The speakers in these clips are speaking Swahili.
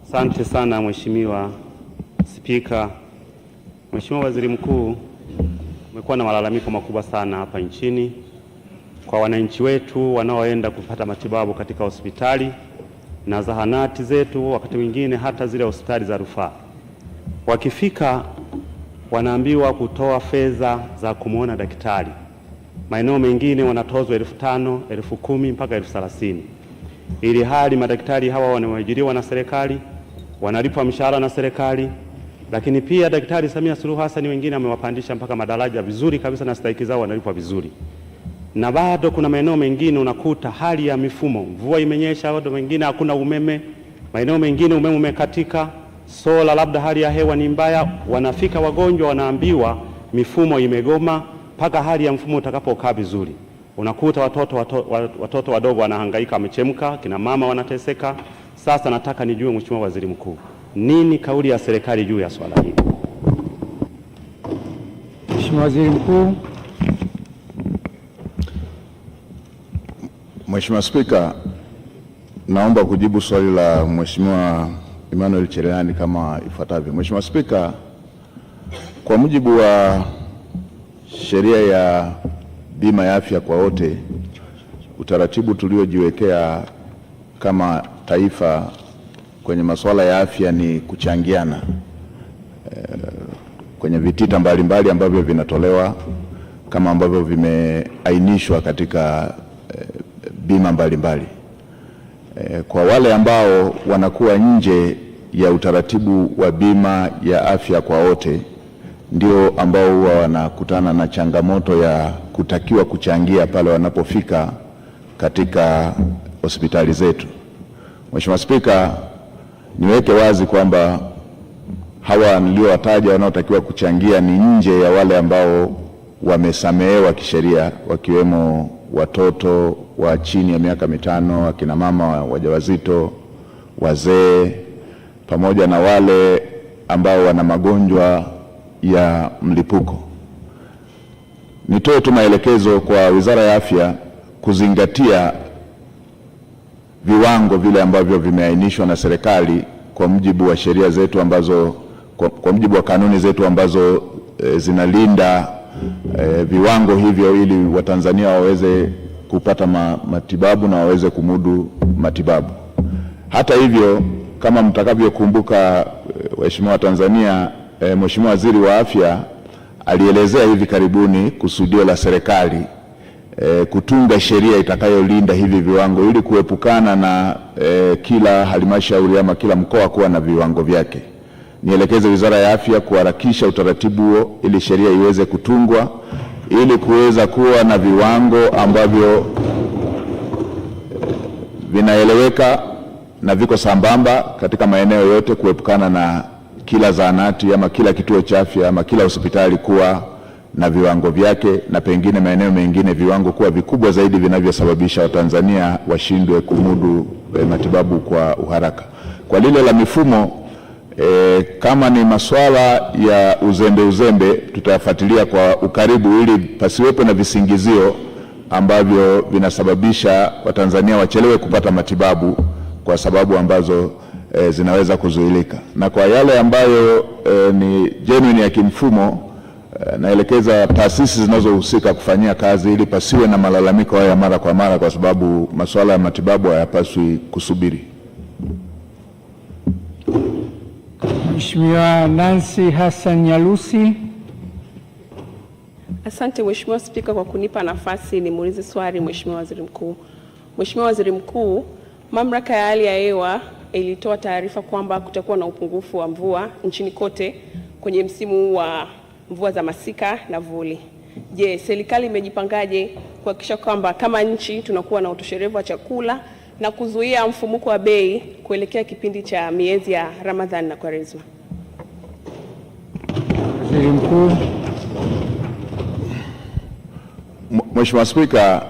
Asante sana Mheshimiwa Spika. Mheshimiwa Waziri Mkuu, kumekuwa na malalamiko makubwa sana hapa nchini kwa wananchi wetu wanaoenda kupata matibabu katika hospitali na zahanati zetu, wakati mwingine hata zile hospitali za rufaa. Wakifika wanaambiwa kutoa fedha za kumuona daktari. Maeneo mengine wanatozwa 5,000, 10,000 mpaka 30,000. Ili hali madaktari hawa wanaoajiriwa na serikali, wanalipwa mshahara na serikali, lakini pia Daktari Samia Suluhu Hassan wengine amewapandisha mpaka madaraja vizuri kabisa na stahiki zao wanalipwa vizuri. Na bado kuna maeneo mengine unakuta hali ya mifumo, mvua imenyesha, bado mengine hakuna umeme, maeneo mengine umeme umekatika, sola, labda hali ya hewa ni mbaya, wanafika wagonjwa wanaambiwa mifumo imegoma mpaka hali ya mfumo utakapokaa vizuri. Unakuta watoto wadogo wanahangaika, wamechemka, kina mama wanateseka. Sasa nataka nijue, Mheshimiwa Waziri Mkuu, nini kauli ya serikali juu ya swala hili? Mheshimiwa Waziri Mkuu. Mheshimiwa Spika, naomba kujibu swali la Mheshimiwa Emmanuel Cherehani kama ifuatavyo. Mheshimiwa Spika, kwa mujibu wa sheria ya bima ya afya kwa wote, utaratibu tuliojiwekea kama taifa kwenye masuala ya afya ni kuchangiana kwenye vitita mbalimbali ambavyo vinatolewa kama ambavyo vimeainishwa katika bima mbalimbali. Kwa wale ambao wanakuwa nje ya utaratibu wa bima ya afya kwa wote, ndio ambao huwa wanakutana na changamoto ya kutakiwa kuchangia pale wanapofika katika hospitali zetu. Mheshimiwa Spika, niweke wazi kwamba hawa niliowataja wanaotakiwa kuchangia ni nje ya wale ambao wamesamehewa kisheria, wakiwemo watoto wa chini ya miaka 5, akina mama wajawazito, wazee, pamoja na wale ambao wana magonjwa ya mlipuko. Nitoe tu maelekezo kwa Wizara ya Afya kuzingatia viwango vile ambavyo vimeainishwa na serikali kwa mujibu wa sheria zetu ambazo, kwa mujibu wa kanuni zetu ambazo zinalinda viwango hivyo ili Watanzania waweze kupata matibabu na waweze kumudu matibabu. Hata hivyo, kama mtakavyokumbuka waheshimiwa Tanzania, Mheshimiwa Waziri wa Afya alielezea hivi karibuni kusudio la serikali kutunga sheria itakayolinda hivi viwango ili kuepukana na kila halmashauri ama kila mkoa kuwa na viwango vyake. Nielekeze Wizara ya Afya kuharakisha utaratibu huo ili sheria iweze kutungwa ili kuweza kuwa na viwango ambavyo vinaeleweka na viko sambamba katika maeneo yote, kuepukana na kila zahanati ama kila kituo cha afya ama kila hospitali kuwa na viwango vyake, na pengine maeneo mengine viwango kuwa vikubwa zaidi vinavyosababisha Watanzania washindwe kumudu matibabu kwa uharaka. Kwa lile la mifumo, kama ni masuala ya uzembe tutayafuatilia kwa ukaribu ili pasiwepo na visingizio ambavyo vinasababisha Watanzania wachelewe kupata matibabu kwa sababu ambazo zinaweza kuzuilika. Na kwa yale ambayo ni genuine ya kimfumo, naelekeza taasisi zinazohusika kufanyia kazi ili pasiwe na malalamiko haya mara kwa mara, kwa sababu masuala ya matibabu hayapaswi kusubiri. Mheshimiwa Nancy Hassan Nyalusi. Asante Mheshimiwa Spika kwa kunipa nafasi nimuulize swali Mheshimiwa Waziri Mkuu. Mheshimiwa Waziri Mkuu, Mamlaka ya Hali ya Hewa ilitoa taarifa kwamba kutakuwa na upungufu wa mvua nchini kote kwenye msimu wa mvua za masika na vuli. Je, serikali imejipangaje kuhakikisha kwamba kama nchi tunakuwa na utosherevu wa chakula na kuzuia mfumuko wa bei kuelekea kipindi cha miezi ya Ramadhani na Kwaresma? Waziri Mkuu. Mheshimiwa Spika,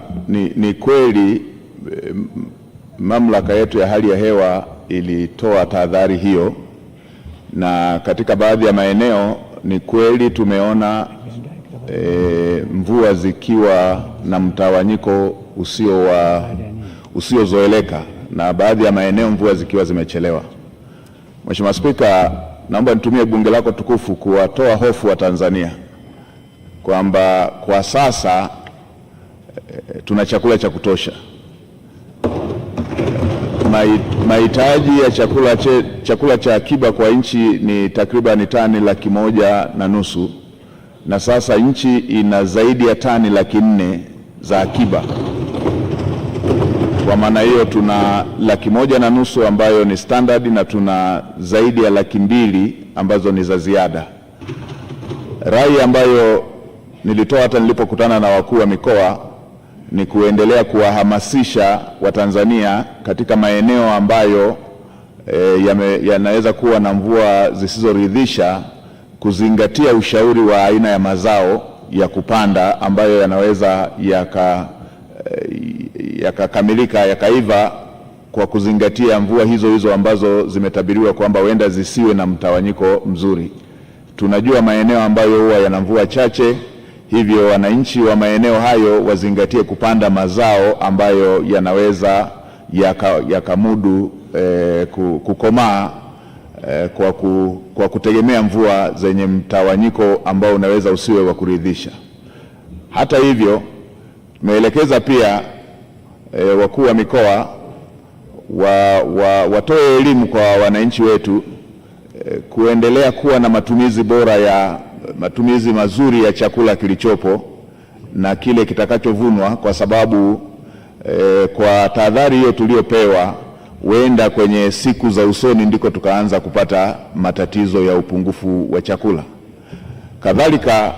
ni kweli mamlaka yetu ya hali ya hewa ilitoa tahadhari hiyo, na katika baadhi ya maeneo ni kweli tumeona mvua zikiwa na mtawanyiko usiozoeleka na baadhi ya maeneo mvua zikiwa zimechelewa. Mheshimiwa Spika, naomba nitumie bunge lako tukufu kuwatoa hofu wa Tanzania kwamba kwa sasa tuna chakula cha kutosha. Mahitaji ya chakula cha akiba kwa nchi ni takriban tani 1,500,000 na sasa nchi ina zaidi ya tani 400,000 za akiba. Kwa maana hiyo tuna 1,100,000 ambayo ni standard na tuna zaidi ya 200,000 ambazo ni za ziada. Rai ambayo nilitoa hata nilipokutana na wakuu wa mikoa ni kuendelea kuwahamasisha Watanzania katika maeneo ambayo yanaweza kuwa na mvua zisizoridhisha kuzingatia ushauri wa aina ya mazao ya kupanda ambayo yanaweza yakakamilika yakaiva kwa kuzingatia mvua hizo ambazo zimetabiriwa kwamba huenda zisiwe na mtawanyiko mzuri. Tunajua maeneo ambayo huwa yana mvua chache, hivyo wananchi wa maeneo hayo wazingatie kupanda mazao ambayo yanaweza yakamudu kukomaa kwa kutegemea mvua zenye mtawanyiko ambao unaweza usiwe wa kuridhisha. Hata hivyo, tumeelekeza pia wakuu wa mikoa watoe elimu kwa wananchi wetu kuendelea kuwa na matumizi mazuri ya chakula kilichopo na kile kitakachovunwa, kwa sababu kwa tahadhari hiyo tuliyopewa, huenda kwenye siku za usoni ndiko tukaanza kupata matatizo ya upungufu wa chakula. Kadhalika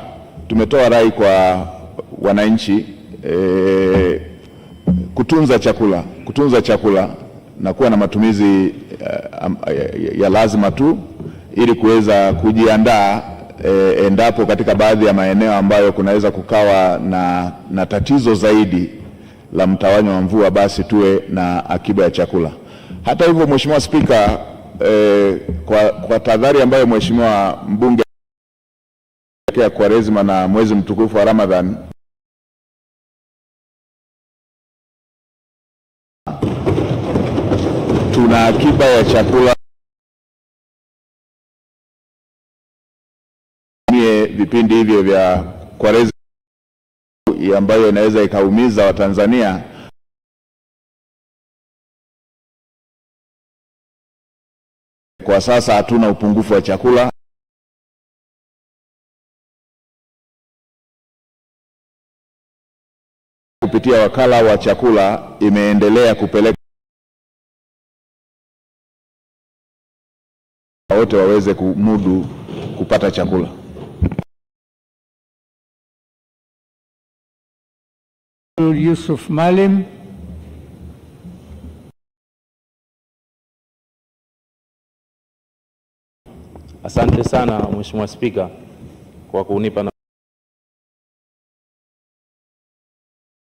tumetoa rai kwa wananchi kutunza chakula na kuwa na matumizi ya lazima tu ili kuweza kujiandaa endapo katika baadhi ya maeneo ambayo kunaweza kukawa na tatizo zaidi la mtawanyo wa mvua, basi tuwe na akiba ya chakula. Hata hivyo, Mheshimiwa Spika, kwa tahadhari ambayo Mheshimiwa mbunge ya Kwaresima na mwezi mtukufu wa Ramadhan, tuna akiba ya chakula vipindi hivyo vya Kwaresima ambayo inaweza ikaumiza Watanzania. Kwa sasa hatuna upungufu wa chakula. Kupitia wakala wa chakula imeendelea kupeleka wote waweze kumudu kupata chakula. Yusuf Maalim. Asante sana Mheshimiwa Spika kwa kunipa